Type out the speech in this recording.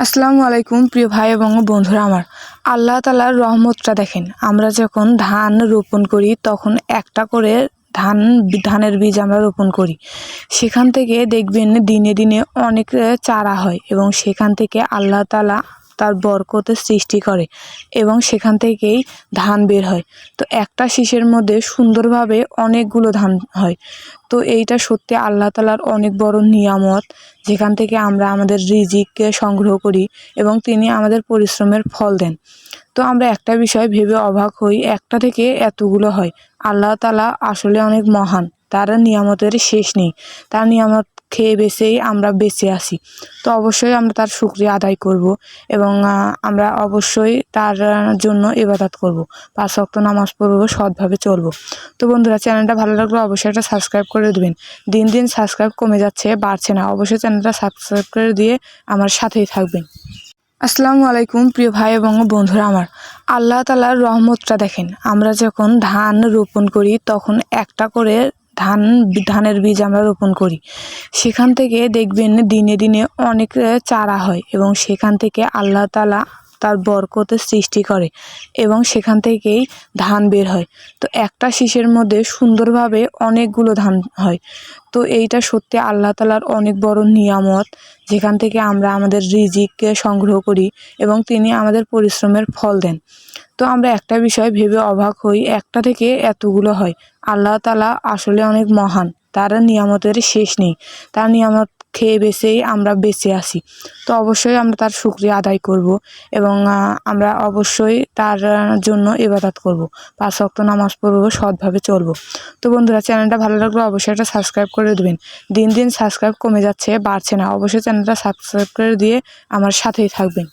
আসসালামু আলাইকুম প্রিয় ভাই এবং বন্ধুরা আমার। আল্লাহ তাআলার রহমতটা দেখেন। আমরা যখন ধান রোপণ করি তখন একটা করে ধানের বীজ আমরা রোপণ করি। সেখান থেকে দেখবেন দিনে দিনে অনেক চারা হয় এবং সেখান থেকে আল্লাহ তাআলা তার বরকতের সৃষ্টি করে এবং সেখান থেকেই ধান বের হয়। তো একটা শীষের মধ্যে সুন্দরভাবে অনেকগুলো ধান হয়। তো এইটা সত্যি আল্লাহ তাআলার অনেক বড় নিয়ামত, যেখান থেকে আমরা আমাদের রিজিককে সংগ্রহ করি এবং তিনি আমাদের পরিশ্রমের ফল দেন। তো আমরা একটা বিষয় ভেবে অবাক হই, একটা থেকে এতগুলো হয়। আল্লাহ তাআলা আসলে অনেক মহান, তার নিয়ামতের শেষ নেই। তার নিয়ামত খেয়ে বেঁচেই আমরা বেঁচে আছি। তো অবশ্যই আমরা তার শুকরিয়া আদায় করব এবং আমরা অবশ্যই তার জন্য ইবাদত করব, 5 ওয়াক্ত নামাজ পড়ব, সৎভাবে চলব। তো বন্ধুরা, চ্যানেলটা ভালো লাগলে অবশ্যই একটা সাবস্ক্রাইব করে দেবেন। দিন দিন সাবস্ক্রাইব কমে যাচ্ছে, বাড়ছে না। অবশ্যই চ্যানেলটা সাবস্ক্রাইব করে দিয়ে আমার সাথেই থাকবেন। আসসালামু আলাইকুম প্রিয় ভাই এবং বন্ধুরা আমার। আল্লাহ তাআলার রহমতটা দেখেন। আমরা যখন ধান রোপণ করি তখন একটা করে ধানের বীজ আমরা রোপণ করি। সেখান থেকে দেখবেন দিনে দিনে অনেক চারা হয় এবং সেখান থেকে আল্লাহ তাআলা তার বরকতের সৃষ্টি করে এবং সেখান থেকেই ধান বের হয়। তো একটা শীষের মধ্যে সুন্দরভাবে অনেকগুলো ধান হয়। তো এইটা সত্যি আল্লাহ তাআলার অনেক বড় নিয়ামত, যেখান থেকে আমরা আমাদের রিজিককে সংগ্রহ করি এবং তিনি আমাদের পরিশ্রমের ফল দেন। তো আমরা একটা বিষয় ভেবে অবাক হই, একটা থেকে এতগুলো হয়। আল্লাহ তাআলা আসলে অনেক মহান, তার নিয়ামতের শেষ নেই। তার নিয়ামত খেয়ে বেঁচেই আমরা বেঁচে আছি। তো অবশ্যই আমরা তার শুকরিয়া আদায় করব এবং আমরা অবশ্যই তার জন্য ইবাদত করব, 5 ওয়াক্ত নামাজ পড়ব, সৎভাবে চলব। তো বন্ধুরা, চ্যানেলটা ভালো লাগলে অবশ্যই একটা সাবস্ক্রাইব করে দেবেন। দিন দিন সাবস্ক্রাইব কমে যাচ্ছে, বাড়ছে না। অবশ্যই চ্যানেলটা সাবস্ক্রাইব করে দিয়ে আমার সাথেই থাকবেন।